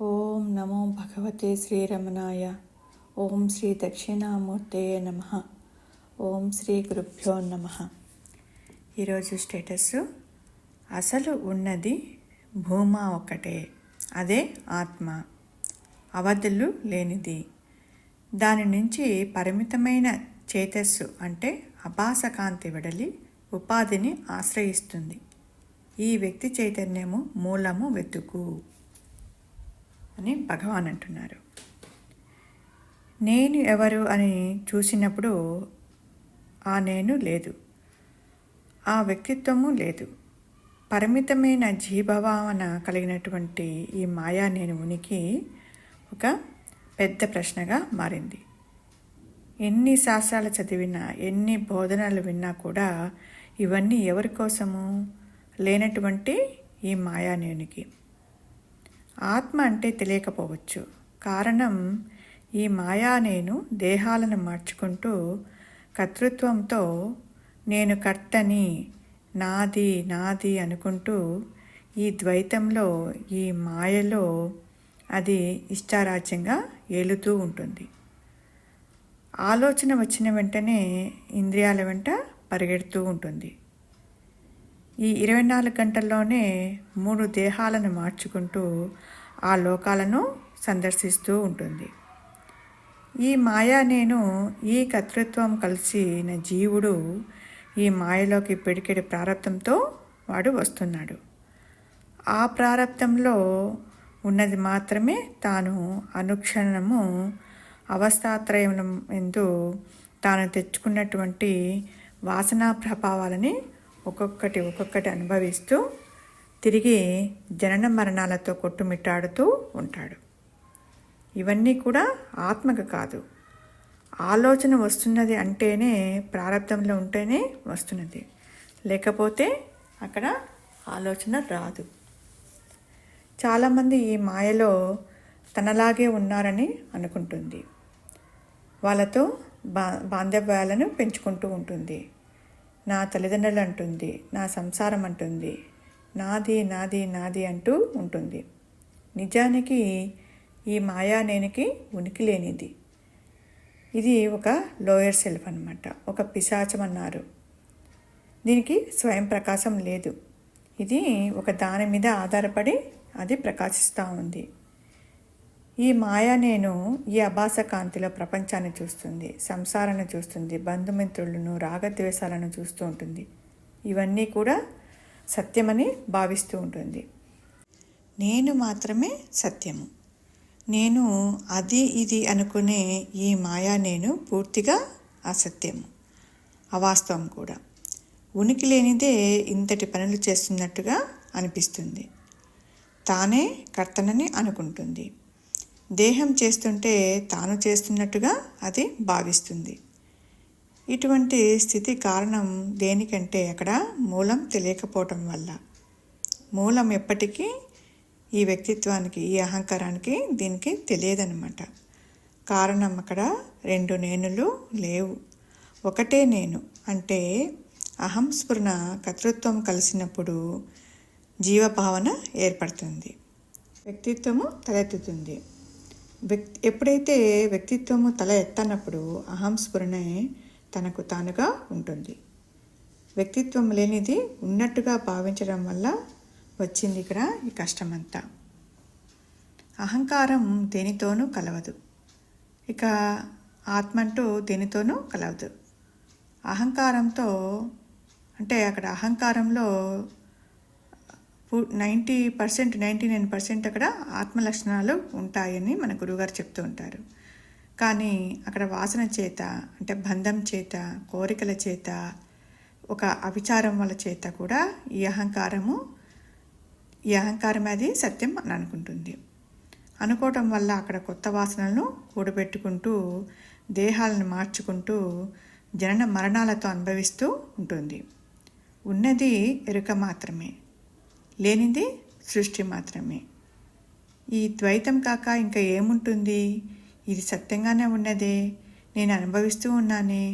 ఓం నమో భగవతే శ్రీరమణాయ. ఓం శ్రీ దక్షిణామూర్తయే నమ. ఓం శ్రీ గురుభ్యో నమ. ఈరోజు స్టేటస్: అసలు ఉన్నది భూమా ఒక్కటే, అదే ఆత్మ, అవధులు లేనిది. దాని నుంచి పరిమితమైన చేతస్సు అంటే అభాసకాంతి వెడలి ఉపాధిని ఆశ్రయిస్తుంది. ఈ వ్యక్తి చైతన్యము మూలము వెతుకు అని భగవాన్ అంటున్నారు. నేను ఎవరు అని చూసినప్పుడు ఆ నేను లేదు, ఆ వ్యక్తిత్వము లేదు. పరిమితమైన జీభావన కలిగినటువంటి ఈ మాయా నేను ఉనికి ఒక పెద్ద ప్రశ్నగా మారింది. ఎన్ని శాస్త్రాలు చదివినా, ఎన్ని బోధనలు విన్నా కూడా ఇవన్నీ ఎవరి కోసము? లేనటువంటి ఈ మాయా నేనుకి. ఆత్మ అంటే తెలియకపోవచ్చు. కారణం, ఈ మాయా నేను దేహాలను మార్చుకుంటూ కర్తృత్వంతో నేను కర్తని, నాది నాది అనుకుంటూ ఈ ద్వైతంలో, ఈ మాయలో అది ఇష్టారాజ్యంగా ఏలుతూ ఉంటుంది. ఆలోచన వచ్చిన వెంటనే ఇంద్రియాల వెంట పరిగెడుతూ ఉంటుంది. ఈ 24 గంటల్లోనే 3 దేహాలను మార్చుకుంటూ ఆ లోకాలను సందర్శిస్తూ ఉంటుంది. ఈ మాయా నేను, ఈ కర్తృత్వం కలిసిన జీవుడు ఈ మాయలోకి పిడికెడి ప్రారంధంతో వాడు వస్తున్నాడు. ఆ ప్రారంధంలో ఉన్నది మాత్రమే తాను అనుక్షణము అవస్థాత్రయం ఎందు తాను తెచ్చుకున్నటువంటి వాసనా ప్రభావాలని ఒక్కొక్కటి అనుభవిస్తూ తిరిగి జనన మరణాలతో కొట్టుమిట్టాడుతూ ఉంటాడు. ఇవన్నీ కూడా ఆత్మకు కాదు. ఆలోచన వస్తున్నది అంటేనే, ప్రారంధంలో ఉంటేనే వస్తున్నది, లేకపోతే అక్కడ ఆలోచన రాదు. చాలామంది ఈ మాయలో తనలాగే ఉన్నారని అనుకుంటుంది. వాళ్ళతో బాంధవ్యాలను పెంచుకుంటూ ఉంటుంది. నా తల్లిదండ్రులు అంటుంది, నా సంసారం అంటుంది, నాది నాది నాది అంటూ ఉంటుంది. నిజానికి ఈ మాయా నేనికి ఉనికి లేనిది. ఇది ఒక లోయర్ సెల్ఫ్ అన్నమాట, ఒక పిశాచం అన్నారు. దీనికి స్వయం ప్రకాశం లేదు. ఇది ఒక దాని మీద ఆధారపడి అది ప్రకాశిస్తూ ఉంది. ఈ మాయా నేను ఈ అభాస కాంతిలో ప్రపంచాన్ని చూస్తుంది, సంసారాన్ని చూస్తుంది, బంధుమిత్రులను, రాగద్వేషాలను చూస్తూ ఉంటుంది. ఇవన్నీ కూడా సత్యమని భావిస్తూ ఉంటుంది. నేను మాత్రమే సత్యము, నేను అది ఇది అనుకునే ఈ మాయా నేను పూర్తిగా అసత్యము, అవాస్తవం కూడా. ఉనికి లేనిదే ఇంతటి పనులు చేస్తున్నట్టుగా అనిపిస్తుంది. తానే కర్తనని అనుకుంటుంది. దేహం చేస్తుంటే తాను చేస్తున్నట్టుగా అది భావిస్తుంది. ఇటువంటి స్థితి కారణం దేనికంటే అక్కడ మూలం తెలియకపోవటం వల్ల. మూలం ఎప్పటికీ ఈ వ్యక్తిత్వానికి, ఈ అహంకారానికి, దీనికి తెలియదన్నమాట. కారణం అక్కడ 2 నేనులు లేవు, ఒకటే నేను. అంటే అహం స్ఫురణ, కర్తృత్వం కలిసినప్పుడు జీవభావన ఏర్పడుతుంది, వ్యక్తిత్వము తలెత్తుతుంది. ఎప్పుడైతే వ్యక్తిత్వము తల ఎత్తనప్పుడు అహం స్ఫురణే తనకు తానుగా ఉంటుంది. వ్యక్తిత్వం లేనిది ఉన్నట్టుగా భావించడం వల్ల వచ్చింది ఇక్కడ ఈ కష్టమంతా. అహంకారం దేనితోనూ కలవదు, ఇక ఆత్మ అంటూ దేనితోనూ కలవదు. అహంకారంతో అంటే అక్కడ అహంకారంలో 90%, 99% అక్కడ ఆత్మ లక్షణాలు ఉంటాయని మన గురువుగారు చెప్తూ ఉంటారు. కానీ అక్కడ వాసన చేత, అంటే బంధం చేత, కోరికల చేత, ఒక అవిచారం వల్ల చేత కూడా ఈ అహంకారం అది సత్యం అని అనుకుంటుంది. అనుకోవటం వల్ల అక్కడ కొత్త వాసనలను కూడబెట్టుకుంటూ, దేహాలను మార్చుకుంటూ జనన మరణాలతో అనుభవిస్తూ ఉంటుంది. ఉన్నది ఎరుక మాత్రమే, లేనిది సృష్టి మాత్రమే. ఈ ద్వైతం కాక ఇంకా ఏముంటుంది? ఇది సత్యంగానే ఉన్నదే, నేను అనుభవిస్తూ ఉన్నానే,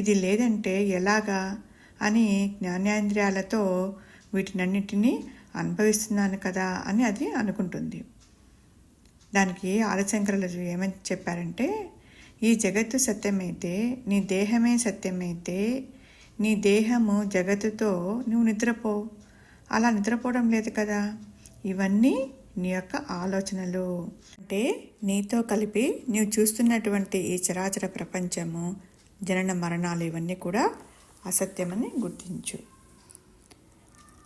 ఇది లేదంటే ఎలాగా అని జ్ఞానేంద్రియాలతో వీటినన్నిటినీ అనుభవిస్తున్నాను కదా అని అది అనుకుంటుంది. దానికి ఆదిశంకరులు ఏమని చెప్పారంటే, ఈ జగత్తు సత్యమైతే నీ దేహమే సత్యమైతే నీ దేహము జగత్తుతో నువ్వు నిద్రపో. అలా నిద్రపోవడం లేదు కదా, ఇవన్నీ నీ యొక్క ఆలోచనలు. అంటే నీతో కలిపి నీవు చూస్తున్నటువంటి ఈ చరాచర ప్రపంచము, జనన మరణాలు ఇవన్నీ కూడా అసత్యమని గుర్తించు.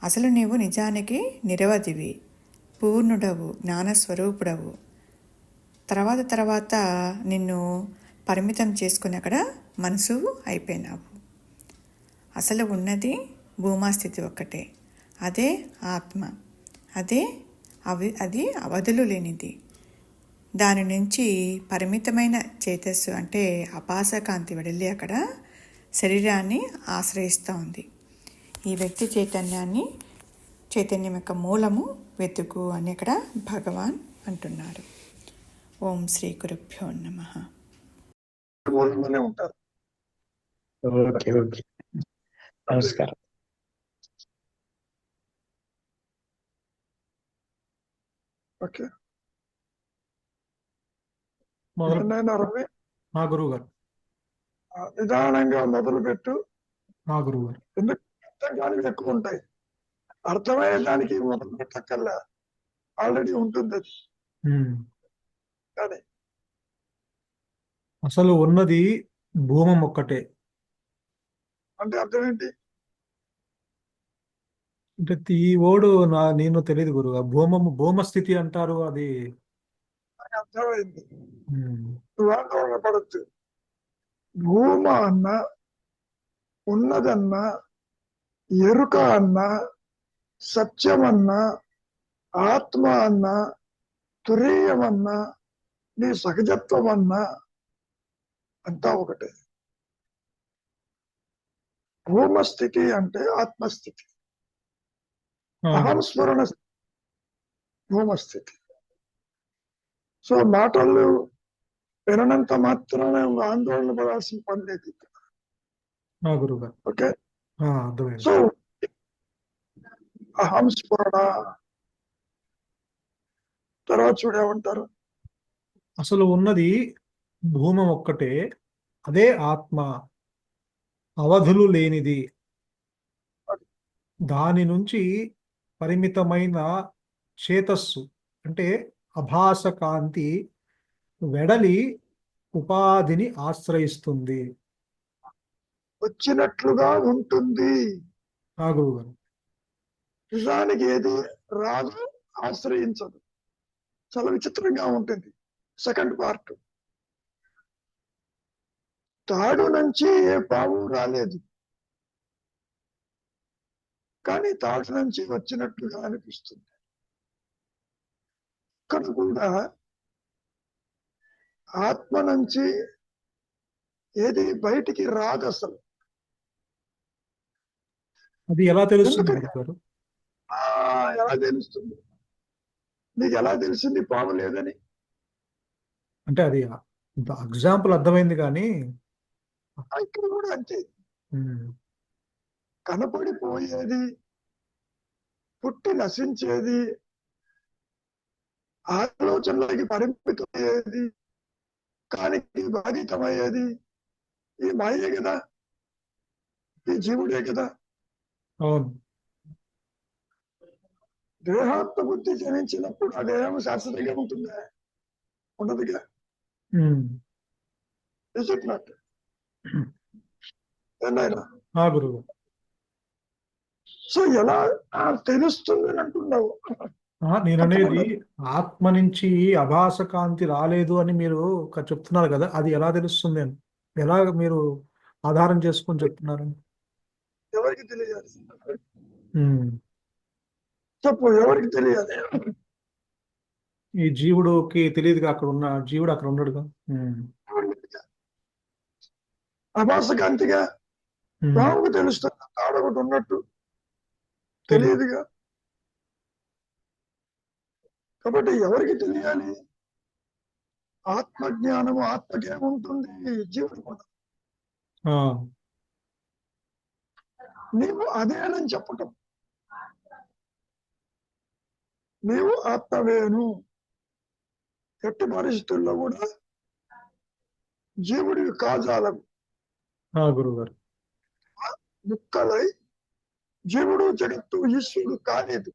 అసలు నీవు నిజానికి నిరవధివి, పూర్ణుడవు, జ్ఞానస్వరూపుడవు. తర్వాత నిన్ను పరిమితం చేసుకుని అక్కడ మనసు అయిపోయినావు. అసలు ఉన్నది భూమాస్థితి ఒక్కటే, అదే ఆత్మ, అది అవధులు లేనిది. దాని నుంచి పరిమితమైన చేతస్సు అంటే అపాసకాంతి వెళ్ళి అక్కడ శరీరాన్ని ఆశ్రయిస్తూ ఉంది. ఈ వ్యక్తి చైతన్యం యొక్క మూలము వెతుకు అని ఇక్కడ భగవాన్ అంటున్నారు. ఓం శ్రీ గురుభ్యో నమః. ఉంటారు. ఓకే ఓకే, నమస్కారం. ఓకే, రవి గురువు గారు నిదానంగా మొదలు పెట్టు. గురువు గారు ఎందుకు అర్థం ఎక్కువ ఉంటాయి, అర్థమయ్యే దానికి మొదలు పెట్టక్కల్లా ఆల్రెడీ ఉంటుంది అది. కానీ అసలు ఉన్నది భూమం ఒక్కటే అంటే అర్థం ఏంటి అంటే ఈ ఓడు నేను తెలియదు గురువు. భూమస్థితి అంటారు, అది నాకు అర్థమైంది. నువ్వు ఆందోళన పడద్దు. భూమ అన్న, ఉన్నదన్నా, ఎరుక అన్నా, సత్యమన్నా, ఆత్మ అన్నా, తురీయమన్నా, నీ సహజత్వం అన్నా అంతా ఒకటే. భూమస్థితి అంటే ఆత్మస్థితి, అహంస్మరణ భూమస్థితి. సో మాటలు వినంత మాత్రమే ఆందోళన పడాల్సిన పని లేదు. ఓకే, సో అహంస్మరణ తర్వాత చూడేమంటారు. అసలు ఉన్నది భూమం ఒక్కటే, అదే ఆత్మ, అవధులు లేనిది. దాని నుంచి పరిమితమైన చేతస్సు అంటే అభాస కాంతి వెడలి ఉపాధిని ఆశ్రయిస్తుంది, వచ్చినట్లుగా ఉంటుంది. గురువు గారు నిజానికి ఏది రాదు, ఆశ్రయించదు. చాలా విచిత్రంగా ఉంటుంది. సెకండ్ పార్ట్, తాడు నుంచి ఏ పాము రాలేదు, కానీ తాడు నుంచి వచ్చినట్లుగా అనిపిస్తుంది. ఇక్కడ కూడా ఆత్మ నుంచి ఏది బయటికి రాదు అసలు. అది ఎలా తెలుస్తుంది? ఎలా తెలుస్తుంది? నీకు ఎలా తెలిసింది పాము లేదని? అంటే అది ఎగ్జాంపుల్ అర్థమైంది, కానీ ఇక్కడ కూడా అంతే. కనపడిపోయేది, పుట్టి నశించేది, ఆలోచనలకి పరిమితమయ్యేది, కానికి బాధితమయ్యేది ఈ మాయే కదా, ఈ జీవుడే కదా. అవును, దేహాత్మ బుద్ధి జనించినప్పుడు ఆ దేహం శాశ్వతంగా ఉంటుందా? ఉండదుగా. సో ఎలా తెలుస్తుంది అంటున్నావు? నేననేది ఆత్మ నుంచి అభాస కాంతి రాలేదు అని మీరు చెప్తున్నారు కదా, అది ఎలా తెలుస్తుంది అని, ఎలా మీరు ఆధారం చేసుకొని చెప్తున్నారు? ఎవరికి తెలియాలి? చెప్పు, ఎవరికి తెలియాలి? ఈ జీవుడికి తెలియదుగా, అక్కడ ఉన్న జీవుడు అక్కడ ఉన్నాడుగా. అభాస కాంతిగా రాముకు తెలుస్తుంది, తాడొకటి ఉన్నట్టు తెలియదుగా. కాబట్టి ఎవరికి తెలియాలి? ఆత్మజ్ఞానము ఆత్మకేముంటుంది, జీవుడు కూడా. నీవు అదేనని చెప్పటం, నీవు ఆత్మవేను ఎట్టి పరిస్థితుల్లో కూడా జీవుడికి కాజాలం గురుగారు. ముక్కలై జీవుడు జగత్తు ఈశ్వరుడు కాలేదు.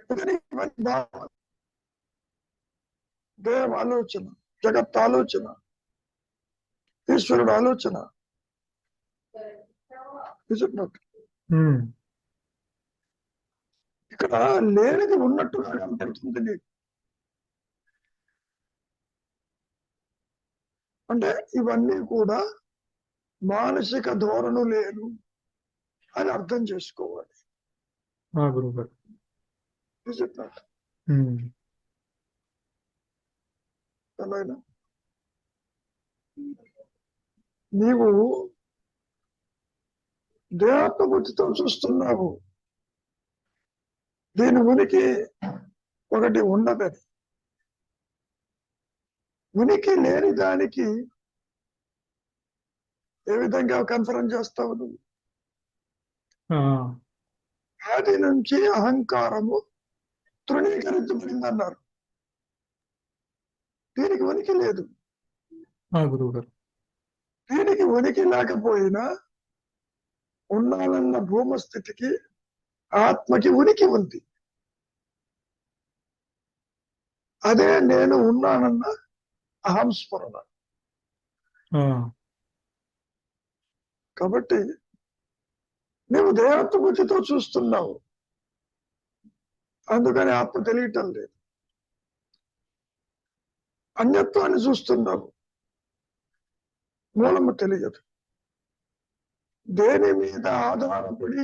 కానీ ఇవన్నీ భావం, దేవ ఆలోచన, జగత్ ఆలోచన, ఈశ్వరుడు ఆలోచన. Is it not? ఇక్కడ లేనిది ఉన్నట్టుగా కనపడుతుంది నీకు. అంటే ఇవన్నీ కూడా మానసిక ధోరణు లేరు అని అర్థం చేసుకోవాలి. గురుగారు. Is it not? అలానా నీవు దేహాత్మ బుద్ధితో చూస్తున్నావు, దీని ఉనికి ఒకటి ఉన్నదని. ఉనికి లేని దానికి ఏ విధంగా కన్ఫరెన్స్ చేస్తావు నువ్వు? ఆది నుంచి అహంకారము తృణీకరించబడిందన్నారు. దీనికి ఉనికి లేదు. గురుగారు. దీనికి ఉనికి లేకపోయినా ఉండాలన్న భూమస్థితికి ఆత్మకి ఉనికి ఉంది. అదే నేను ఉన్నానన్న అహంస్మరణ. కాబట్టి నువ్వు దేహాత్మ బుద్ధితో చూస్తున్నావు, అందుకని ఆత్మ తెలియటం లేదు. అన్యత్వాన్ని చూస్తున్నావు, మూలము తెలియదు. దేని మీద ఆధారపడి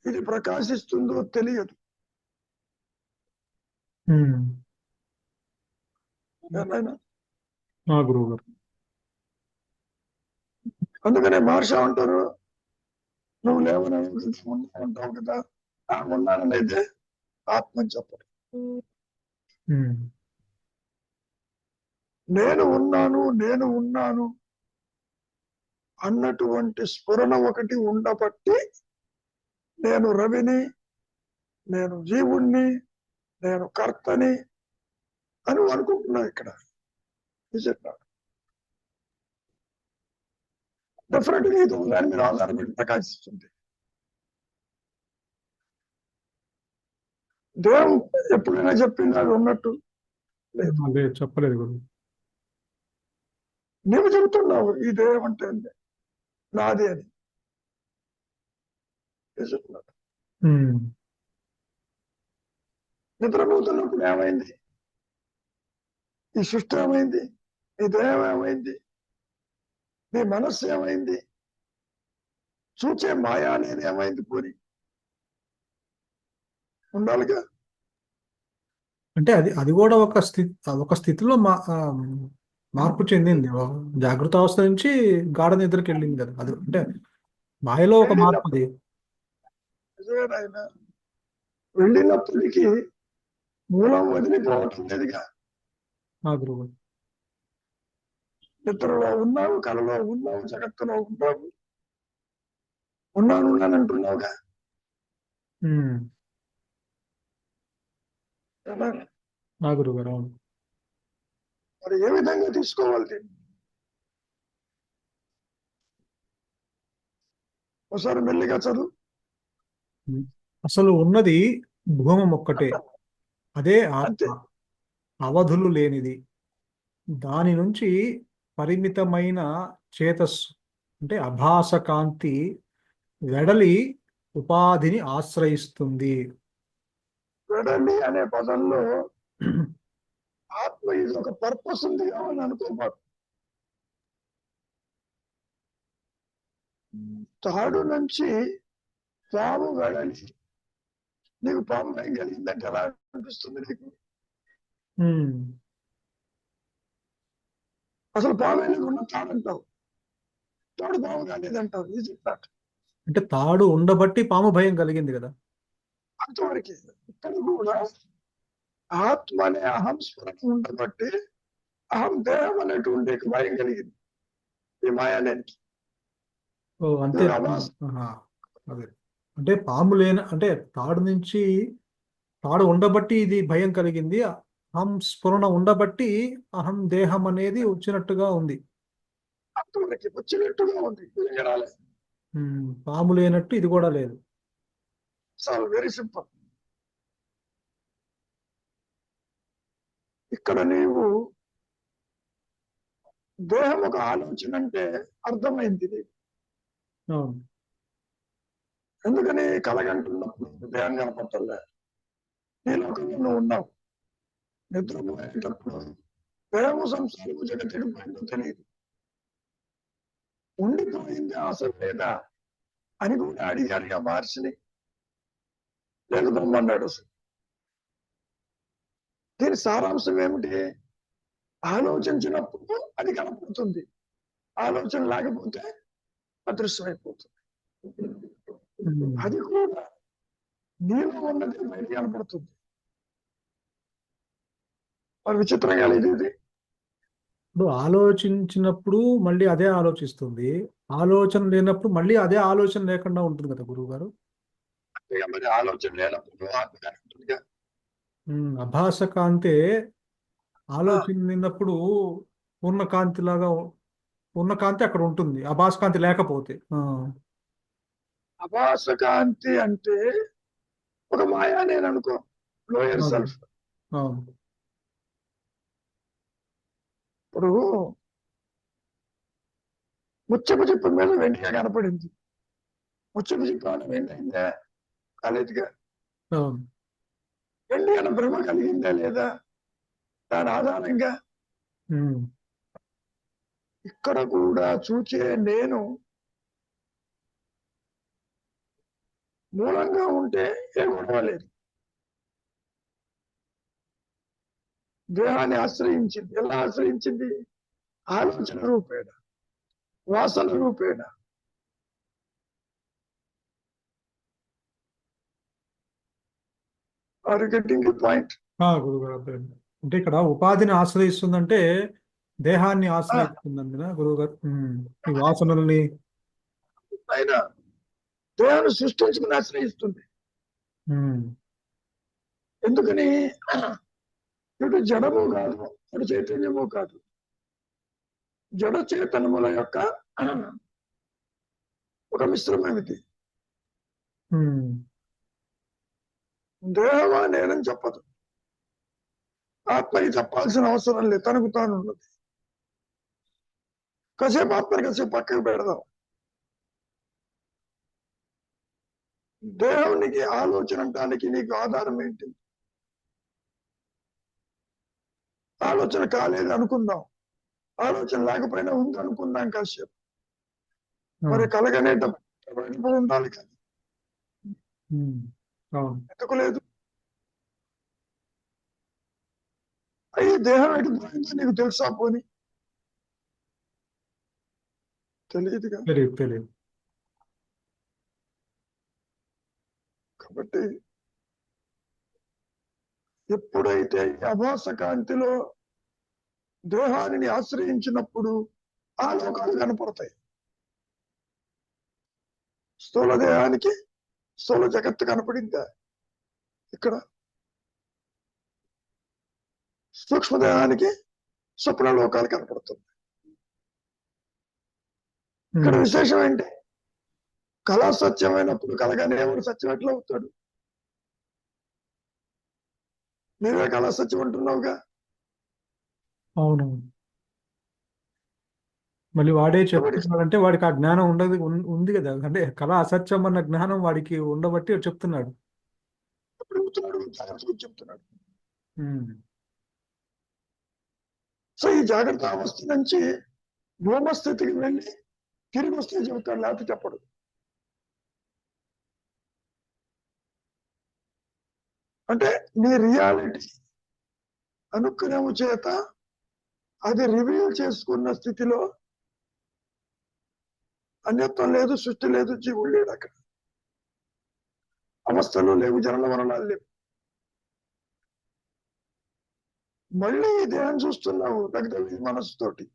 ఇది ప్రకాశిస్తుందో తెలియదు. గురువుగారు. అందుకనే మహర్షి అంటారు, నువ్వు లేవని ఉంటావు కదా, ఉన్నానైతే ఆత్మని చెప్పరు. నేను ఉన్నాను అన్నటువంటి స్ఫురణ ఒకటి ఉండబట్టి నేను రవిని, నేను జీవుణ్ణి, నేను కర్తని అని అనుకుంటున్నావు. ఇక్కడ డెఫినెట్ గా ఇది దాని మీద ఆధారపడి ప్రకాశిస్తుంది. దేవం ఎప్పుడైనా చెప్పింది అది ఉన్నట్టు లేదు, చెప్పలేదు గురువు. నువ్వు చెబుతున్నావు ఈ దేవం అంటే నాది అని. నిద్రపోతున్నప్పుడు ఏమైంది? ఈ సృష్టి ఏమైంది? నీ దేహం ఏమైంది? నీ మనస్సు ఏమైంది? చూచే మాయా అనేది ఏమైంది? పూరి ఉండాలిగా. అంటే అది కూడా ఒక స్థితిలో మార్పు చెందింది. జాగృత అవస్థ నుంచి గాఢ నిద్రకి వెళ్ళింది కదా. అది అంటే మాయలో ఒక మార్పు. అది ఆయన వెళ్ళినప్పటికీ మూలం వదిలిపోవటం లేదుగా. గురువు. నిద్రలో ఉన్నావు, కలలో ఉన్నావు, జగత్తులో ఉన్నావు, ఉన్నానంటున్నావుగా. గురువు గారు. అవును. మరి ఏ విధంగా తీసుకోవాలి దీన్ని? ఒకసారి మెల్లిగా చదువు. అసలు ఉన్నది భూమం ఒక్కటే, అదే ఆత్మ, అవధులు లేనిది. దాని నుంచి పరిమితమైన చేతస్సు అంటే అభాస కాంతి వెడలి ఉపాధిని ఆశ్రయిస్తుంది. వెడలి అనే పదంలో ఆత్మ ఇది ఒక పర్పస్ ఉంది అని అనుకోబాటు. తాడు నుంచి పాము వెడలి నీకు పాము భయం కలిగిందంటే ఎలా అనిపిస్తుంది నీకు? అసలు పాము ఉన్న తాడంటావు, తాడు పాము కాలేదంటావు. Easy flat. అంటే తాడు ఉండబట్టి పాము భయం కలిగింది కదా. అంతవరకు ఇక్కడ కూడా ఆత్మ అనే అహం స్ఫురణ ఉండబట్టి అహం దేహం అనేటువంటి భయం కలిగింది ఈ మాయాలేనికి. అంతే. అదే అంటే పాము అంటే తాడు నుంచి తాడు ఉండబట్టి ఇది భయం కలిగింది, అహం స్ఫురణ ఉండబట్టి అహం దేహం అనేది వచ్చినట్టుగా ఉంది. అంతవరకు వచ్చినట్టుగా ఉంది, తెలియరాలేదు. పాము లేనట్టు ఇది కూడా లేదు. చాలా వెరీ సింపుల్. ఇక్కడ నీవు దేహం ఒక ఆలోచన అంటే అర్థమైంది నీకు. అవును. ఎందుకని కలగంటున్నప్పుడు దేహం కనపడలే, నీ లోకంలో నువ్వు ఉన్నావు. నిద్రపోయేటప్పుడు దేహము సంసారము జగతిడిపోయిందో తెలియదు. ఉండిపోయింది ఆశ లేదా అని కూడా అడిగాడుగా మహర్షిని. లేదు బొమ్మన్నాడు. దీని సారాంశం ఏమిటి? ఆలోచించినప్పుడు అది కనపడుతుంది, ఆలోచన లేకపోతే అదృశ్యమైపోతుంది. అది కూడా నీలో ఉన్నది బయట కనపడుతుంది. మరి విచిత్రంగా లేదు ఇది. ఇప్పుడు ఆలోచించినప్పుడు మళ్ళీ అదే ఆలోచిస్తుంది, ఆలోచన లేనప్పుడు మళ్ళీ అదే ఆలోచన లేకుండా ఉంటుంది కదా గురువు గారు. మరి ఆలోచన లేనప్పుడు ఆత్మగా అభాస కాంతే ఆలోచన లేనప్పుడు పూర్ణకాంతి లాగా, పూర్ణకాంతి అక్కడ ఉంటుంది, అభాస కాంతి లేకపోతే. అభాస కాంతి అంటే ఒక మాయా నేను అనుకో, లోయర్ అవును. సెల్ఫ్. అవును. ఇప్పుడు ముచ్చపు చెప్పు మీద వెండిగా కనపడింది, ముచ్చపు చెప్పు వెండి అయిందా కాలేదుగా. అవును. వెండి అన్న భ్రమ కలిగిందా లేదా దాని ఆధారంగా. ఇక్కడ కూడా చూచే నేను మూలంగా ఉంటే ఏ గొడవ లేదు. దేహాన్ని ఆశ్రయించింది. ఎలా ఆశ్రయించింది? ఆలోచన రూపేణ, వాసన రూపేణ. Are you getting the point? గురుగారు, అంటే ఇక్కడ ఉపాధిని ఆశ్రయిస్తుందంటే దేహాన్ని ఆశ్రయిస్తుందండి గురువు గారు. ఈ వాసనల్ని ఆయన దేహాన్ని సృష్టించుకుని ఆశ్రయిస్తుంది. ఎందుకని? ఇటు జడము కాదు, అటు చైతన్యము కాదు, జడ చేతనముల యొక్క ఒక మిశ్రమం ఇది. దేహమా నేనని చెప్పదు, ఆత్మకి చెప్పాల్సిన అవసరం లేదు, తనకు తాను ఉన్నది. కాసేపు ఆత్మని కాసేపు పక్కకు పెడదాం. దేహానికి ఆలోచన అంటానికి నీకు ఆధారం ఏంటి? ఆలోచన కాలేదు అనుకుందాం, ఆలోచన లేకపోయినా ఉంది అనుకుందాం కాసేపు. మరి కలగనేటప్పుడు ఉండాలి కదా, ఎందుకు లేదు? అయ్యి దేహం ఎటు పోయిందో నీకు తెలుసా? పోని తెలియదుగా. తెలియదు. కాబట్టి ఎప్పుడైతే అభాస కాంతిలో దేహాన్ని ఆశ్రయించినప్పుడు ఆ లోకాలు కనపడతాయి. స్థూల దేహానికి స్థూల జగత్తు కనపడిందా? ఇక్కడ సూక్ష్మదేహానికి స్వప్న లోకాలు కనపడుతుంది. ఇక్కడ విశేషం ఏంటి? కళ సత్యమైనప్పుడు కలగానే ఎవరు సత్యం ఎట్లా అవుతాడు? నీవే కళ సత్యం అంటున్నావుగా. అవును. మళ్ళీ వాడే చెప్తున్నాడంటే వాడికి ఆ జ్ఞానం ఉంది కదా, అంటే కళ అసత్యం అన్న జ్ఞానం వాడికి ఉండబట్టి చెప్తున్నాడు. చెప్తున్నాడు. సో ఈ జాగ్రత్త అవస్థ నుంచి భూమస్థితికి వెళ్ళి తిరిగి వస్తే చెబుతాడు, లేకపోతే చెప్పడు. అంటే నీ రియాలిటీ అనుగ్రహము చేత అది రివీల్ చేసుకున్న స్థితిలో అన్యత్వం లేదు, సృష్టి లేదు, జీవుడు లేడు. అక్కడ అవస్థలు లేవు, జనన మరణాలు లేవు. మళ్ళీ ఈ దేహం చూస్తున్నావు దగ్గర మనస్సుతోటి.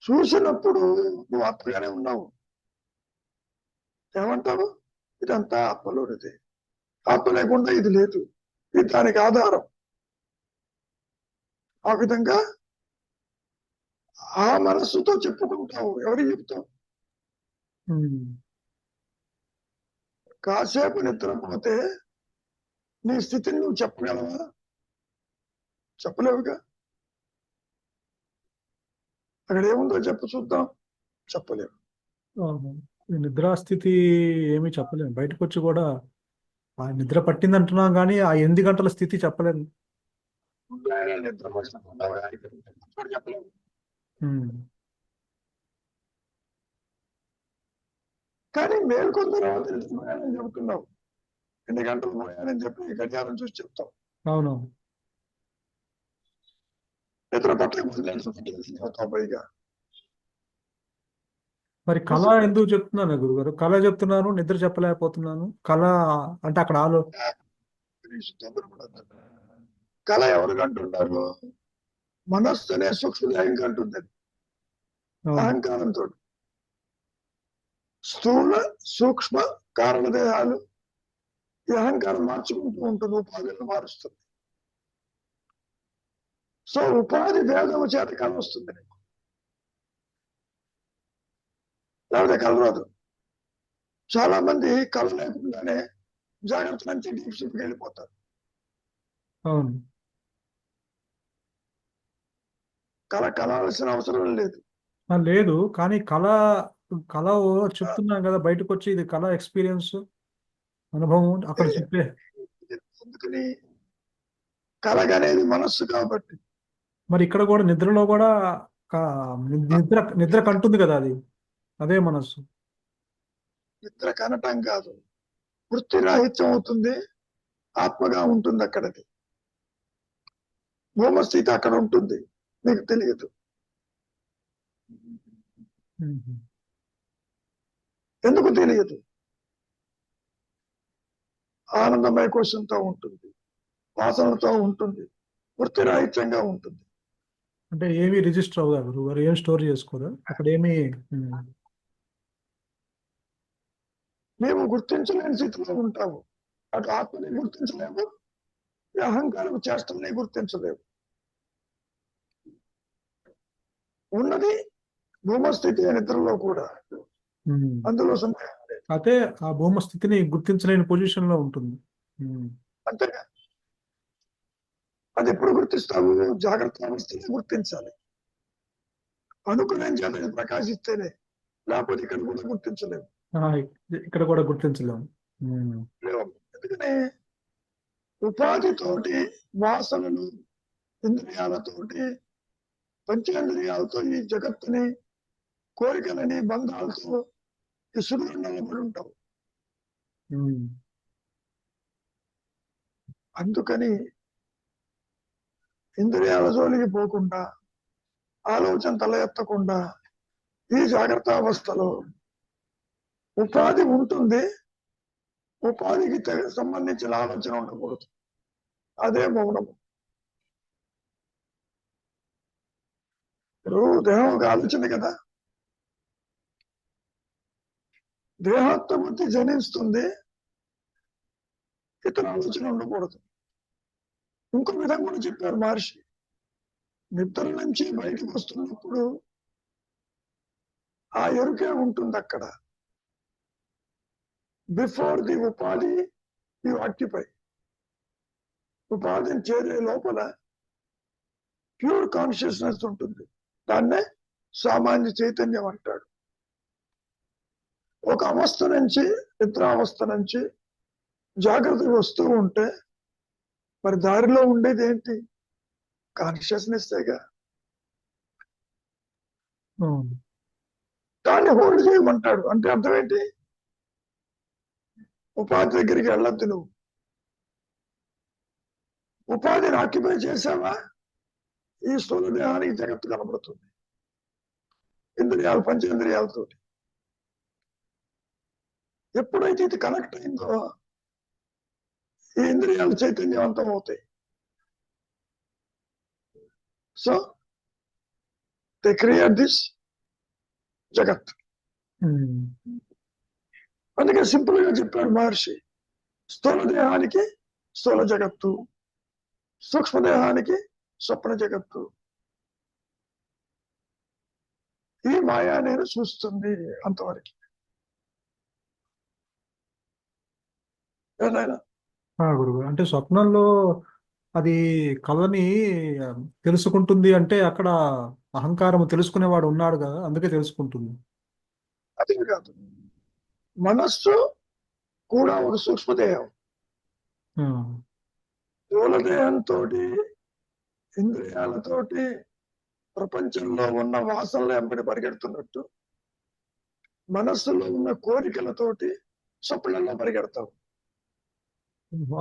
చూసినప్పుడు నువ్వు ఆత్మగానే ఉన్నావు. ఏమంటావు? ఇదంతా ఆత్మలోనిదే, ఆత్మ లేకుండా ఇది లేదు. ఇది దానికి ఆధారం. ఆ విధంగా ఆ మనస్సుతో చెప్పుకుంటావు. ఎవరికి చెప్తావు? కాసేపు నిద్రపోతే నీ స్థితిని నువ్వు చెప్పగలవా? చెప్పలేవుగా. అక్కడ ఏముందో చెప్పు చూద్దాం. చెప్పలేవు. ఈ నిద్రాస్థితి ఏమీ చెప్పలేము. బయటకు వచ్చి కూడా ఆ నిద్ర పట్టింది అంటున్నాం కానీ ఆ 8 గంటల స్థితి చెప్పలేము. నిద్ర చెప్పలేము. కానీ మేల్కొన్న తర్వాత నిద్రపోయానని చెబుతున్నావు. 2 గంటలు పోయానని చెప్పి గడియారం చూసి చెప్తావు. అవునవును. నిద్ర పట్టకపోతే పైగా మరి కళ ఎందుకు చెప్తున్నాను గురుగారు? కళ చెప్తున్నాను, నిద్ర చెప్పలేకపోతున్నాను. కళ అంటే అక్కడ కళ ఎవరు కంటున్నారు? మనస్సు అనే సూక్ష్మదేహం కంటుంది. అహంకారంతో స్థూల సూక్ష్మ కారణ దేహాలు ఈ అహంకారం మార్చుకుంటూ ఉంటుంది, ఉపాధిని మారుస్తుంది. సో ఉపాధి భేదము చేత కళ వస్తుంది నీకు, లేకపోతే కళ రాదు. చాలా మంది కళ లేకుండానే జాగ్రత్త నుంచి డీప్ స్లీప్కి వెళ్ళిపోతారు. అవును. కళాల్సిన అవసరం లేదు. లేదు, కానీ కళ చెప్తున్నాం కదా, బయటకు వచ్చి ఇది కళ ఎక్స్పీరియన్స్ అనుభవం అక్కడ చెప్పే. అందుకని కళగనేది మనస్సు కాబట్టి. మరి ఇక్కడ కూడా నిద్రలో కూడా నిద్ర కంటుంది కదా, అదే మనస్సు. నిద్ర కనటం కాదు, వృత్తి రాహిత్యం అవుతుంది, ఆత్మగా ఉంటుంది. అక్కడది భూమస్థితి అక్కడ ఉంటుంది, నీకు తెలియదు. ఎందుకు తెలియదు? ఆనందమయ కోశంతో ఉంటుంది, వాసనతో ఉంటుంది, వృత్తి రాహిత్యంగా ఉంటుంది. అంటే ఏమి రిజిస్టర్ అవుదా గురువు? ఏం స్టోర్ చేసుకోదా అక్కడ? ఏమి మేము గుర్తించలేని స్థితిలో ఉంటాము. అటు ఆత్మని గుర్తించలేము, అహంకారం చేష్టల్ని గుర్తించలేము. ఉన్నది భూమస్థితి నిద్రలో కూడా, అందులో సందేహం లేదు. అయితే ఆ భూమస్థితిని గుర్తించలేని పొజిషన్ లో ఉంటుంది. అంతేగా. అది ఎప్పుడు గుర్తిస్తావు? జాగ్రత్త అవస్థనే గుర్తించాలి. అనుకునే చేత ప్రకాశిస్తేనే, లేకపోతే ఇక్కడ కూడా గుర్తించలేము. ఇక్కడ కూడా గుర్తించలేము. ఎందుకనే ఉపాధితోటి, వాసనలు, ఇంద్రియాలతోటి, పంచేంద్రియాలతో ఈ జగత్తుని, కోరికలని, బంధాలతో ఈ సుడులలో పడి ఉంటావు. అందుకని ఇంద్రియాల జోలికి పోకుండా, ఆలోచన తల ఎత్తకుండా ఈ జాగ్రత్త అవస్థలో ఉపాధి ఉంటుంది. ఉపాధికి సంబంధించిన ఆలోచన ఉండకూడదు. అదే మౌనము. ఇప్పుడు దేహం ఒక ఆలోచన కదా, దేహాత్మబుద్ధి జనిస్తుంది, ఇతర ఆలోచన ఉండకూడదు. ఇంకో విధంగా కూడా చెప్పారు మహర్షి. నిద్ర నుంచి బయటకు వస్తున్నప్పుడు ఆ ఎరుకే ఉంటుంది అక్కడ. బిఫోర్ ది ఉపాధి యు ఆక్యుపై. ఉపాధిని చేరే లోపల ప్యూర్ కాన్షియస్నెస్ ఉంటుంది. దాన్నే సామాన్య చైతన్యం అంటాడు. ఒక అవస్థ నుంచి, నిద్రావస్థ నుంచి జాగ్రత్తగా వస్తూ ఉంటే మరి దారిలో ఉండేది ఏంటి? కాన్షియస్నెస్గా. దాన్ని హోల్డ్ చేయమంటాడు. అంటే అర్థం ఏంటి? ఉపాధి దగ్గరికి వెళ్ళొద్దు నువ్వు. ఉపాధిని ఆక్యుపై చేసావా, ఈ స్థూల దేహానికి జగత్తు కనబడుతుంది, ఇంద్రియాలు, పంచేంద్రియాలతో. ఎప్పుడైతే ఇది కనెక్ట్ అయిందో ఈ ఇంద్రియాలు చైతన్యవంతం అవుతాయి. సో దే క్రియేట్ దిస్ జగత్. అందుకే సింపుల్ గా చెప్పాడు మహర్షి, స్థూల దేహానికి స్థూల జగత్తు, సూక్ష్మదేహానికి స్వప్న జగత్తు. ఈ మాయా నేను చూస్తుంది అంతవరకు. ఏదైనా గురువు అంటే స్వప్నంలో అది కళని ఆ, తెలుసుకుంటుంది అంటే అక్కడ అహంకారం తెలుసుకునేవాడు ఉన్నాడు కదా, అందుకే తెలుసుకుంటుంది. అది కాదు, మనస్సు కూడా ఒక సూక్ష్మదేహం. ఆ, స్థూలదేహంతో ఇంద్రియాలతోటి ప్రపంచంలో ఉన్న వాసనలు వెంబడి పరిగెడుతున్నట్టు మనస్సులో ఉన్న కోరికలతోటి స్వప్నంలో పరిగెడతాం.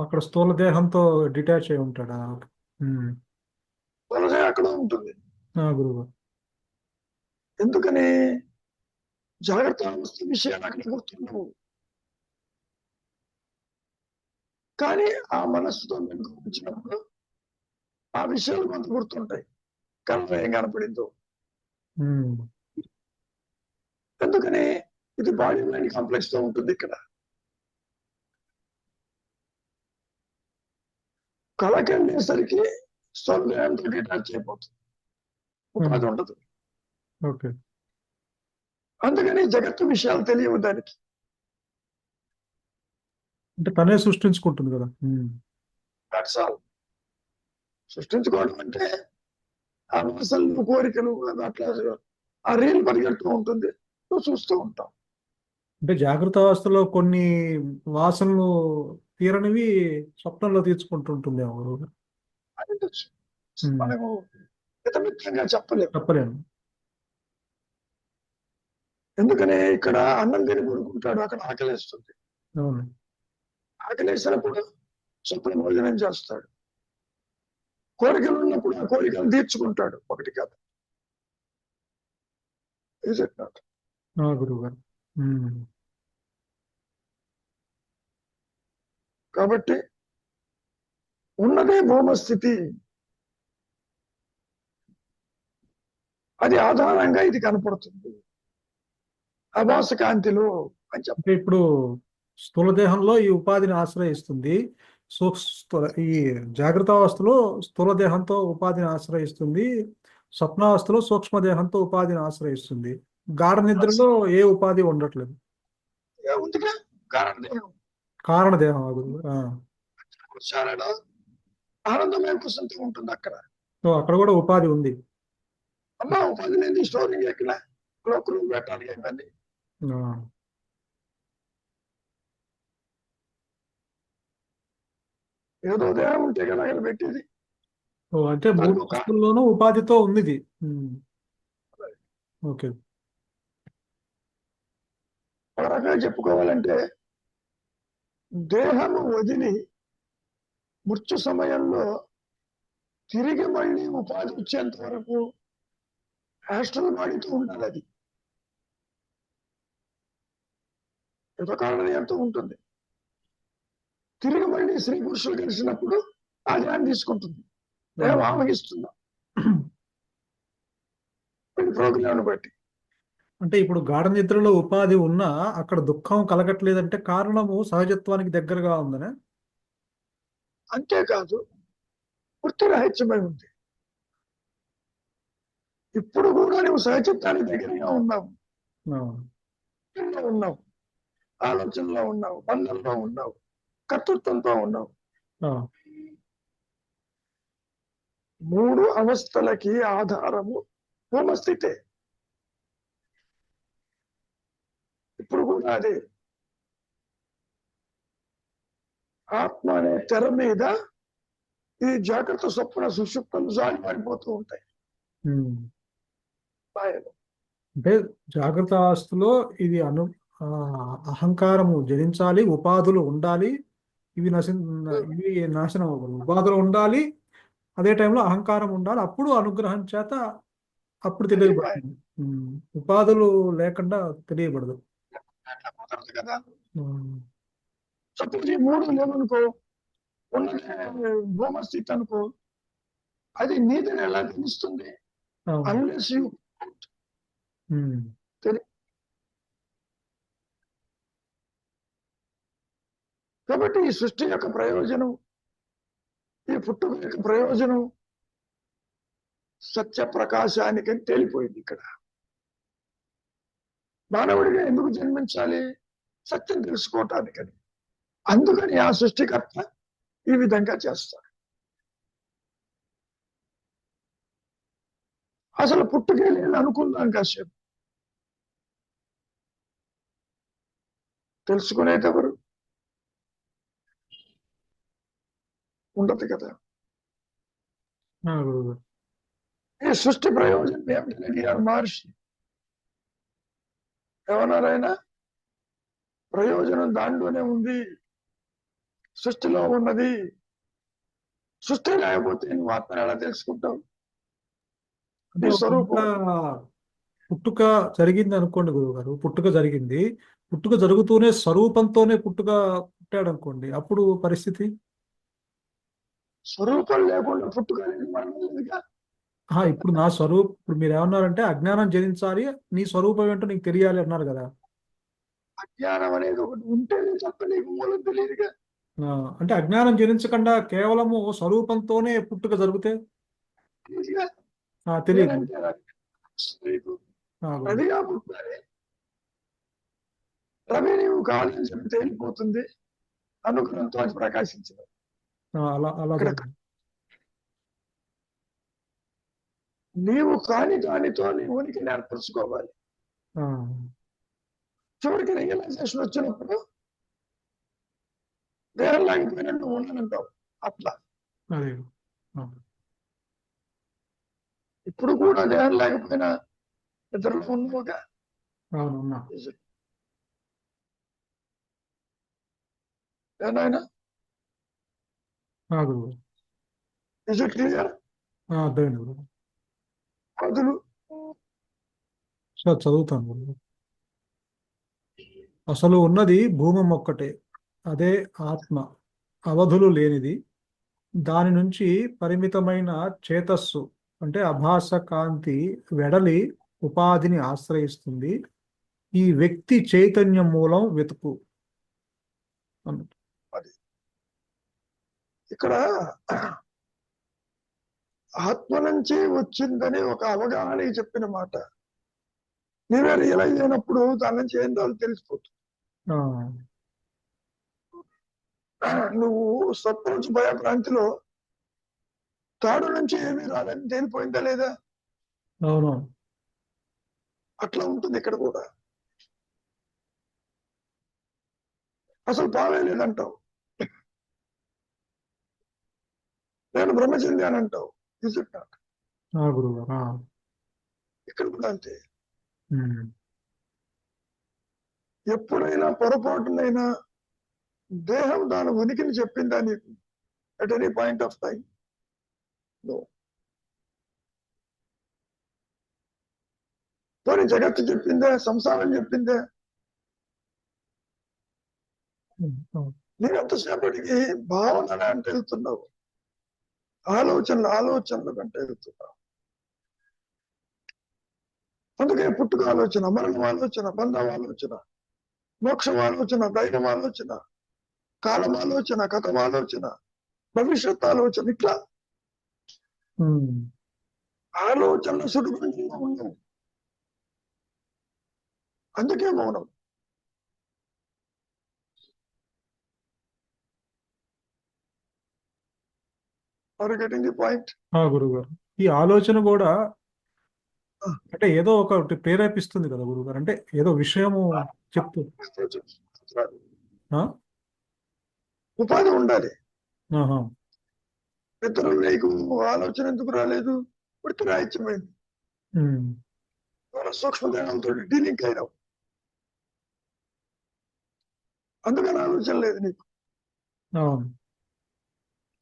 అక్కడ స్థూల దేహంతో డిటాచ్ అయి ఉంటాడా? ఉమ్. స్థూలదేహం అక్కడ ఉంటుంది. గురువు. ఎందుకని? జాగ్రత్త అవస్థ విషయాలు అక్కడ గుర్తుండవు, కానీ ఆ మనస్సుతో మెలకు వచ్చినప్పుడు ఆ విషయాలు మనకు గుర్తుంటాయి. కళ్ళలో ఏం కనపడిందో. ఉమ్. ఎందుకని? ఇది బాడీ మైండ్ కాంప్లెక్స్ తో ఉంటుంది. ఇక్కడ కళకి వెళ్ళేసరికి స్థూలదేహంతో డిటాచ్ అయిపోతుంది, ఉపాధి ఉండదు. ఓకే. అందుకని జగత్తు విషయాలు తెలియవు దానికి. అంటే తనే సృష్టించుకుంటుంది కదా. That's all. సృష్టించుకోవడం అంటే ఆ వాసనలు, కోరికలు అట్లా ఆ రీల్ పరిగెడుతూ ఉంటుంది, నువ్వు చూస్తూ ఉంటావు. అంటే జాగ్రత్త అవస్థలో కొన్ని వాసనలు తీరనివి స్వప్నంలో తీర్చుకుంటుంటుందేమో గురువు. అని ఉండొచ్చు. ఉమ్. మనము మితంగా చెప్పలేము. చెప్పలేను. ఎందుకని? ఇక్కడ అన్నం తిని పడుకుంటాడు, అక్కడ ఆకలేస్తుంది. అవును. ఆకలేసినప్పుడు స్వప్న భోజనం చేస్తాడు. కోరికలు ఉన్నప్పుడు ఆ కోరికలు తీర్చుకుంటాడు. ఒకటి కాదు. Is it not? గురువు గారు. కాబట్టి ఉన్నదే భౌమస్థితి. అది ఆధారంగా ఇది కనపడుతుంది ఆభాస కాంతిలో అని చెప్పి. అంటే ఇప్పుడు స్థూల దేహంలో ఈ ఉపాధిని ఆశ్రయిస్తుంది. ఈ జాగ్రత్త అవస్థలో స్థూల దేహంతో ఉపాధిని ఆశ్రయిస్తుంది. స్వప్నావస్థలో సూక్ష్మ దేహంతో ఉపాధిని ఆశ్రయిస్తుంది. గాఢ నిద్రలో ఏ ఉపాధి ఉండట్లేదు. ఏముందిగా? కారణదేహం. కారణ దేహం గురువు. చాలా ఆనందమే కుసంతో ఉంటుంది అక్కడ. అక్కడ కూడా ఉపాధి ఉంది. అమ్మా ఉపాధి లేని స్టోరింగ్ ఎక్కడ లోకలు పెట్టాలి ఇవన్నీ. ఆ, ఏదో దేహం ఉంటే కదా అక్కడ పెట్టేది. అంటే మూడు దానికి ఒక వస్తువుల్లోనూ ఉపాధితో ఉంది ఇది. ఓకే. రకంగా చెప్పుకోవాలంటే దేహము వదిలి మృత్యు సమయంలో తిరిగి మళ్ళీ ఉపాధి వచ్చేంత వరకు యాస్ట్రల్ బాడీతో ఉండాలి. అది యుధకాలని ఎంతో ఉంటుంది. తిరిగి మళ్ళీ స్త్రీ పురుషులు కలిసినప్పుడు ఆ ధ్యానం తీసుకుంటుంది, దేహం ఆమగిస్తుందా ప్రోగ్రామ్ బట్టి. అంటే ఇప్పుడు గాఢ నిద్రలో ఉపాధి ఉన్నా అక్కడ దుఃఖం కలగట్లేదంటే కారణము సహజత్వానికి దగ్గరగా ఉందనే. అంతేకాదు, వృత్తి రహిత్యమై ఉంది. ఇప్పుడు కూడా నువ్వు సహజత్వానికి దగ్గరగా ఉన్నావు, ఉన్నావు, ఆలోచనలో ఉన్నావు, బంధంలో ఉన్నావు, కర్తృత్వంతో ఉన్నావు. మూడు అవస్థలకి ఆధారము భూమస్థితే. ఇప్పుడు కూడా అదే ఆత్మ అనే తెర మీద ఈ జాగ్రత్త స్వప్న సుషుప్తలు జారి పడిపోతూ ఉంటాయి. అంటే జాగ్రత్త అవస్థలో ఇది అహంకారము జనించాలి, ఉపాధులు ఉండాలి. ఇవి ఇవి నాశనం అవ్వదు. ఉపాధులు ఉండాలి, అదే టైంలో అహంకారం ఉండాలి. అప్పుడు అనుగ్రహం చేత అప్పుడు తెలియబడుతుంది. ఉపాధులు లేకుండా తెలియబడదు. అట్లా కుదరదు కదా. సపోజ్ ఈ మూడు లేవనుకో, ఉన్నదే భూమస్థితి అనుకో, అది నీదని ఎలా తెలుస్తుంది? అన్లెస్ యూ కాబట్టి ఈ సృష్టి యొక్క ప్రయోజనం ఈ పుట్టుక యొక్క ప్రయోజనం సత్య ప్రకాశానికని తేలిపోయింది ఇక్కడ. మానవుడిగా ఎందుకు జన్మించాలి? సత్యం తెలుసుకోవటానికని. అందుకని ఆ సృష్టికర్త ఈ విధంగా చేస్తాడు. అసలు పుట్టుకే లేదు అనుకుందాం కాసేపు. తెలుసుకునేటెవరు ఉండదు కదా. గురుగారు. ఈ సృష్టి ప్రయోజనం ఏమిటని అడిగారు మహర్షి. ఏమన్నారైనా? ప్రయోజనం దాంట్లోనే ఉంది, సృష్టిలో ఉన్నది. సృష్టి లేకపోతే నువ్వు ఆత్మని ఎలా తెలుసుకుంటావు? అంటే ఈ స్వరూపం పుట్టుక జరిగింది అనుకోండి గురువుగారు, పుట్టుక జరిగింది, పుట్టుక జరుగుతూనే స్వరూపంతోనే పుట్టాడు అనుకోండి, అప్పుడు పరిస్థితి స్వరూపం లేకుండా పుట్టుక అనేది మనం లేదుగా. ఇప్పుడు ఇప్పుడు మీరు ఏమన్నారంటే అజ్ఞానం జనించాలి, నీ స్వరూపం ఏంటో నీకు తెలియాలి అన్నారు కదా. అజ్ఞానం అనేది ఒకటి ఉంటేనే తప్ప నీకు మూలం తెలియదుగా. అంటే అజ్ఞానం జనించకుండా కేవలము స్వరూపంతోనే పుట్టుక జరిగితే తెలియదుగా. తెలియదు. నేనంటే నీకు రవిగా పుట్టాలి. రవి నీవు కావాలని చెప్పి తేలిపోతుంది, అనుగ్రహంతో అది ప్రకాశించదు. అలా నీవు కాని దానితో నీ ఉనికిని ఏర్పరచుకోవాలి. చివరికి రియలైజేషన్ వచ్చినప్పుడు దేహం లాగిపోయినా నువ్వు ఉండనంటావు. అట్లా ఇప్పుడు కూడా దేహం లేకపోయినా ఇద్దరు ఉన్నావుగా. ఏనాయనా ఇజ్ ఇట్ క్లియర్? అదులు చదువుతాను. అసలు ఉన్నది భూమం ఒక్కటే, అదే ఆత్మ, అవధులు లేనిది. దాని నుంచి పరిమితమైన చేతస్సు అంటే అభాస కాంతి వెడలి ఉపాధిని ఆశ్రయిస్తుంది. ఈ వ్యక్తి చైతన్య మూలం వెతుకు. ఇక్కడ ఆత్మ నుంచి వచ్చిందని ఒక అవగాహన చెప్పిన మాట. నీవే రియలైజ్ అయినప్పుడు దాని నుంచి ఏం రాదు తెలిసిపోతుంది. నువ్వు సత్పురుష భయ ప్రాంతిలో తాడు నుంచి ఏమీ రాదని తేలిపోయిందా లేదా? అవును, అట్లా ఉంటుంది ఇక్కడ కూడా. అసలు పాలే లేదంటావు, నేను బ్రహ్మచర్య అని అంటావు. ఇక్కడ కూడా అంతే. ఎప్పుడైనా పొరపాటునైనా దేహం దాని ఉనికిని చెప్పిందా నీకు at any point of time? పోనీ జగత్తు చెప్పిందే, సంసారం చెప్పిందే? నీవెంతసేపటికి భావన అంటే వెళ్తున్నావు, ఆలోచనలు కంటే వెళ్తున్నావు. అందుకే పుట్టుక ఆలోచన, మరణం ఆలోచన, బంధం ఆలోచన, మోక్షం ఆలోచన, దైవం ఆలోచన, కాలం ఆలోచన, కథం ఆలోచన, భవిష్యత్ ఆలోచన, ఇట్లా ఆలోచనలు సుడిగుండంగా ఉన్నాం. అందుకే మౌనం. Are getting the point? గురుగారు, ఈ ఆలోచన కూడా అంటే ఏదో ఒకటి ప్రేరేపిస్తుంది కదా గురుగారు, అంటే ఏదో విషయము చెప్తూ ఉపాధి ఉండాలి. ఇతరులు నీకు ఆలోచన ఎందుకు రాలేదు? ఇప్పుడు రాయిత్యమైంది, సూక్ష్మదేహంతో డీలింక్ అయినావు, అందుకని ఆలోచన లేదు నీకు.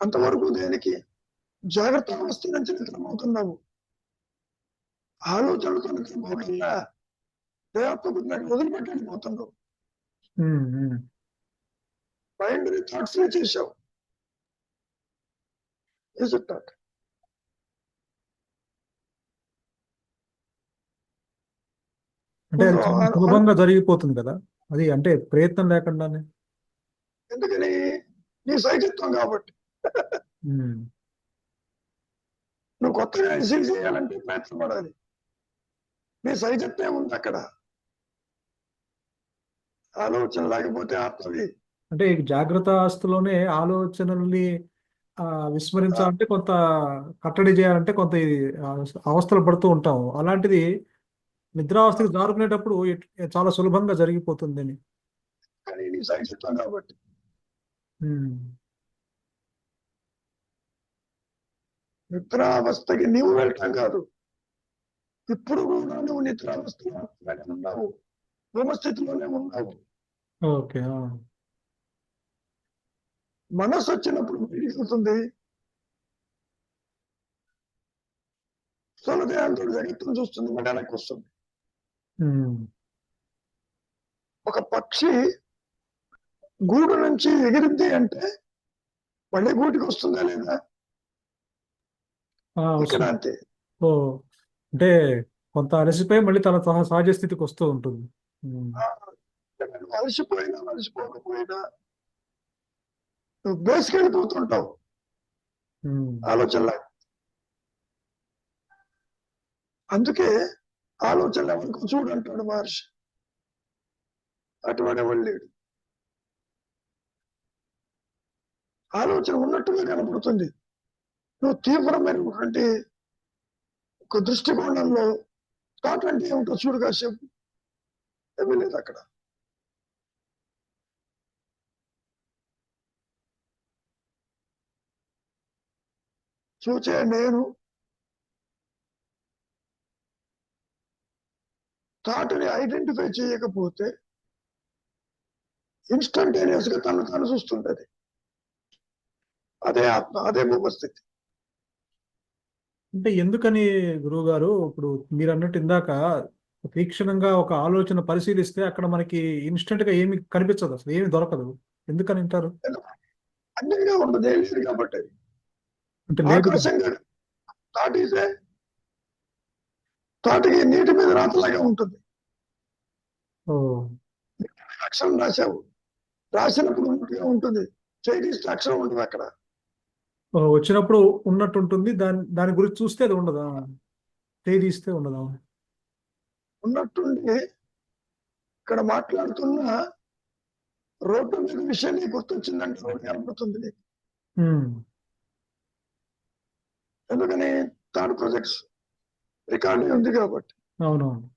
అంతవరకు దేనికి? జాగ్రత్త అవస్థ నుంచి నిద్రమవుతున్నావు. ఆలోచనలతో నిద్రపోకుండా దేహాత్మకు వదిలిపెట్టడిపోతున్నావు. మైండ్ ని థాట్స్ చేసావు. Is it not? అంటే సులభంగా జరిగిపోతుంది కదా అది, అంటే ప్రయత్నం లేకుండానే. ఎందుకని? నీ సైకత్వం కాబట్టి. ఉమ్. నువ్వు కొత్తగా రిసీవ్ చేయాలంటే ప్రయత్నం పడాలి. నీ సైజత్వం ఉంది అక్కడ, ఆలోచన లేకపోతే ఆత్మవి. అంటే ఈ జాగ్రత్త అవస్థలోనే ఆలోచనల్ని విస్మరించాలంటే కొంత కట్టడి చేయాలంటే కొంత ఇది అవస్థలు పడుతూ ఉంటాము. అలాంటిది నిద్రావస్థకి జారుకునేటప్పుడు చాలా సులభంగా జరిగిపోతుందని. కానీ నీ సైజత్వం కాబట్టి ఉమ్. నిద్రావస్థకి నీవు వెళ్ళటం కాదు, ఇప్పుడు కూడా నువ్వు నిద్రావస్థలో ఉన్నావు, బ్రహ్మస్థితిలోనే ఉన్నావు. ఓకే. మనసు వచ్చినప్పుడు మిగులుతుంది, స్థూలదేహంతో జగత్తును చూస్తుంది, మళ్ళీ వెనక్కి వస్తుంది. ఒక పక్షి గూడు నుంచి ఎగిరింది అంటే మళ్ళీ గూటికి వస్తుందా లేదా? ఇక్కడ అంతే. ఓ, అంటే కొంత అలసిపోయి మళ్ళీ తన సహజ స్థితికి వస్తూ ఉంటుంది. అలసిపోయినా అలసిపోకపోయినా నువ్వు బేసుకెళ్ళిపోతుంటావు ఆలోచనలో. అందుకే ఆలోచనలు ఎవరికి చూడంటాడు మహర్షి. అటువంటి ఎవరు లేడు. ఆలోచన ఉన్నట్టుగా కనపడుతుంది. నువ్వు తీవ్రమైనటువంటి ఒక దృష్టికోణంలో థాట్ అంటే ఏమిటో చూడు కాసేపు, ఏమీ లేదు అక్కడ. చూచే నేను థాట్ని ఐడెంటిఫై చేయకపోతే ఇన్స్టంటేనియస్ గా తను తాను చూస్తుంటది. అదే ఆత్మ, అదే భూమస్థితి. అంటే ఎందుకని గురువు గారు, ఇప్పుడు మీరు అన్నట్టు ఇందాక తీక్షణంగా ఒక ఆలోచన పరిశీలిస్తే అక్కడ మనకి ఇన్స్టెంట్ గా ఏమి కనిపించదు, అసలు ఏమి దొరకదు, ఎందుకని అంటారు? అన్యంగా ఉండదు, ఏం లేదు కాబట్టి. అంటే లేదు. ఆకాశంగా తాటితే తాటికి నీటి మీద రాతలాగా ఉంటుంది. అక్షరం రాశావు, రాసినప్పుడు ఉన్నట్టుగా ఉంటుంది, చేయిస్తే అక్షరం ఉంటుంది అక్కడ. వచ్చినప్పుడు ఉన్నట్టు ఉంటుంది, దాని గురించి చూస్తే అది ఉండదా, తీస్తే ఉండదా? ఉన్నట్టుండి ఇక్కడ మాట్లాడుతున్న రోడ్డు మీద విషయం నీకు గుర్తొచ్చిందంటే రోడ్డు కనపడుతుంది నీకు. ఎందుకని థర్డ్ ప్రాజెక్ట్స్ రికార్డింగ్ ఉంది కాబట్టి. అవునవును.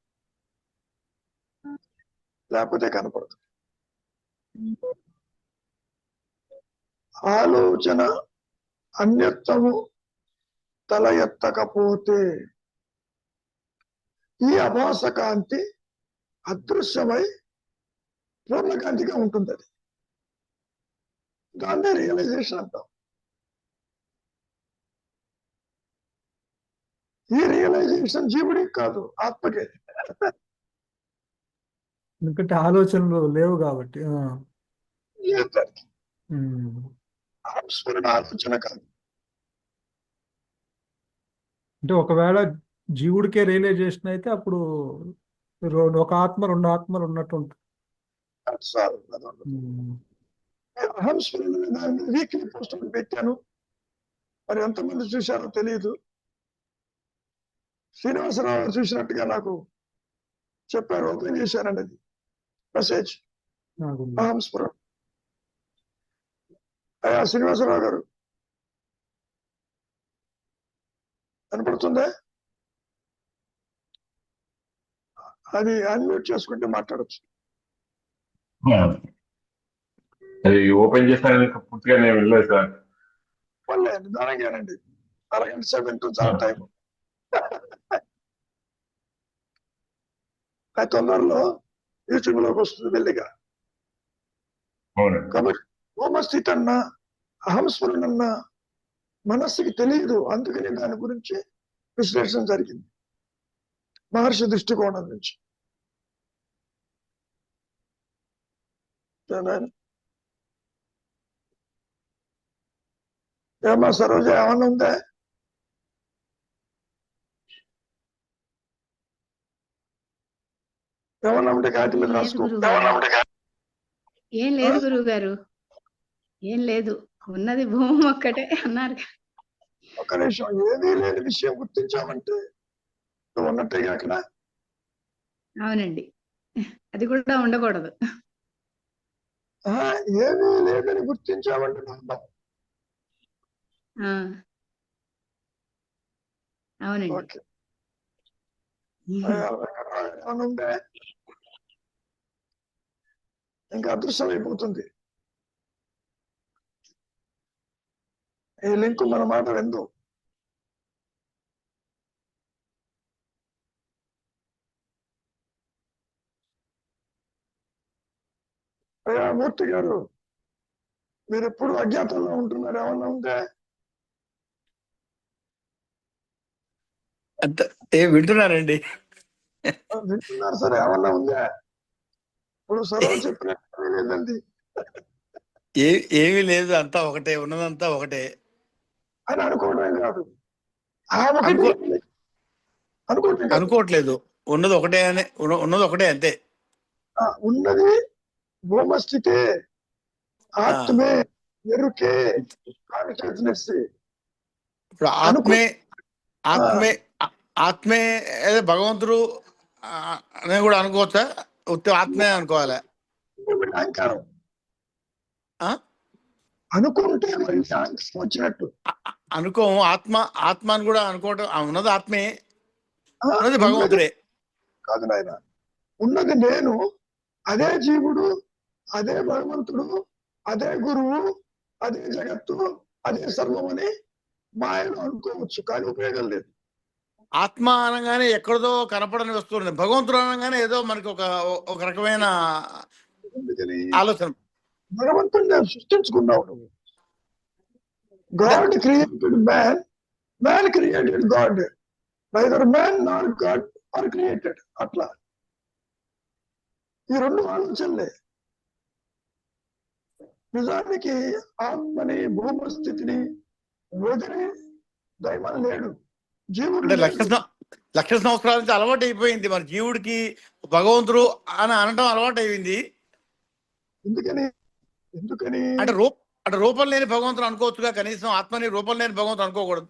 లేకపోతే కనపడదు. ఆలోచన అన్యత్వము తల ఎత్తకపోతే ఈ అభాస కాంతి అదృశ్యమై పూర్ణకాంతిగా ఉంటుంది. అది దాన్నే రియలైజేషన్ అంటాం. ఈ రియలైజేషన్ జీవుడికి కాదు, ఆత్మకే. ఎందుకంటే ఆలోచనలు లేవు కాబట్టి. ఆత్మస్మరణ ఆలోచన కాదు. అంటే ఒకవేళ జీవుడికే రియలైజేషన్ అయితే అప్పుడు ఒక ఆత్మ రెండు ఆత్మలు ఉన్నట్టు ఉంటుంది. అహంస్మరణ వీక్లీ పోస్ట్ పెట్టాను, మరి ఎంతమంది చూశారో తెలియదు. శ్రీనివాసరావు గారు చూసినట్టుగా నాకు చెప్పారు, ఓపెన్ చేశారండి అది మెసేజ్. అహంస్మరణ. అయ్యా శ్రీనివాసరావు గారు కనపడుతుందా? అది అన్మ్యూట్ చేసుకుంటే మాట్లాడచ్చు. అది ఓపెన్ చేస్తాను పూర్తిగా నేను వెళ్ళలేదు సార్. పర్లే, నిదానంగానండి, అరగంట సేపు చాలా టైం. తొందరలో యూట్యూబ్ లోకి వస్తుంది మెల్లిగా. కాబట్టి హోమస్థితి అన్నా అహంస్మరణ అన్నా మనస్సుకి తెలియదు, అందుకని దాని గురించి విశ్లేషణ జరిగింది మహర్షి దృష్టికోణం నుంచి. ఏమా సరోజ, ఏమన్నా ఉందా? ఏమన్నా ఉంటే కాటి మీద రాసుకో. ఏం లేదు గురువు గారు, ఏం లేదు. ఉన్నది భూమి ఒక్కటే అన్నారు. ఒక నిమిషం, ఏమీ లేని విషయం గుర్తించామంటే నువ్వు ఉన్నట్టుగా అక్కడ అవునండి, అది కూడా ఉండకూడదు. ఏమీ లేదని గుర్తించామంటే నమ్మం. ఆ, అవునండి. ఓకే, ఏమనుందే ఇంకా అదృశ్యం అయిపోతుంది. ఈ లింక్ మన మాట విందు. అయ్యా మూర్తి గారు, మీరు ఎప్పుడు అజ్ఞాతంలో ఉంటున్నారు, ఏమన్నా ఉందే? అంత వింటున్నానండి. వింటున్నారు సరే, ఏమన్నా ఉందే? ఇప్పుడు సరళ చెప్పినట్టు లేదండి ఏమీ లేదు, అంతా ఒకటే, ఉన్నదంతా ఒకటే అని అనుకోవడం కాదు, ఆ ఒకటి అనుకో అనుకోవటం కాదు. అనుకోవట్లేదు. ఉన్నది ఒకటే అని, ఉన్నది ఒకటే అంతే. ఉన్నది భూమస్థితే, ఆత్మే, ఎరుకే, కాన్షియస్నెస్. ఇప్పుడు ఆత్మే ఆత్మే ఏదో భగవంతుడు అని కూడా అనుకోవచ్చా? ఉత్తి ఆత్మే అనుకోవాలా? అహంకారం అనుకుంటే మళ్ళీ వచ్చినట్టు అనుకోము. ఆత్మ అని కూడా అనుకోవటం, ఉన్నది ఆత్మే, ఉన్నది భగవంతుడే కాదు నాయన. ఉన్నది నేను, అదే జీవుడు, అదే భగవంతుడు, అదే గురువు, అదే జగత్తు, అదే సర్వం అని మాయను అనుకోవచ్చు, కానీ ఉపయోగం లేదు. ఆత్మ అనగానే ఎక్కడదో కనపడని వస్తుంది, భగవంతుడు అనగానే ఏదో మనకి ఒక రకమైన ఆలోచన. భగవంతుడిని నేను సృష్టించుకున్నావు నువ్వు. God created man, man created God. Neither man not God are created. అట్లా ఈ రెండు ఆలోచనలే. నిజానికి ఆత్మని, భూమస్థితిని వదిలి దైవం లేడు, జీవుడు అంటే లేడు. లక్ష సంవత్సరాల నుంచి అలవాటు అయిపోయింది మన జీవుడికి భగవంతుడు అని అనటం అలవాటు అయిపోయింది. ఎందుకని అంటే రూపం లేని భగవంతుడు అనుకోవచ్చుగా, కనీసం ఆత్మని రూపం లేని భగవంతుడు అనుకోకూడదు.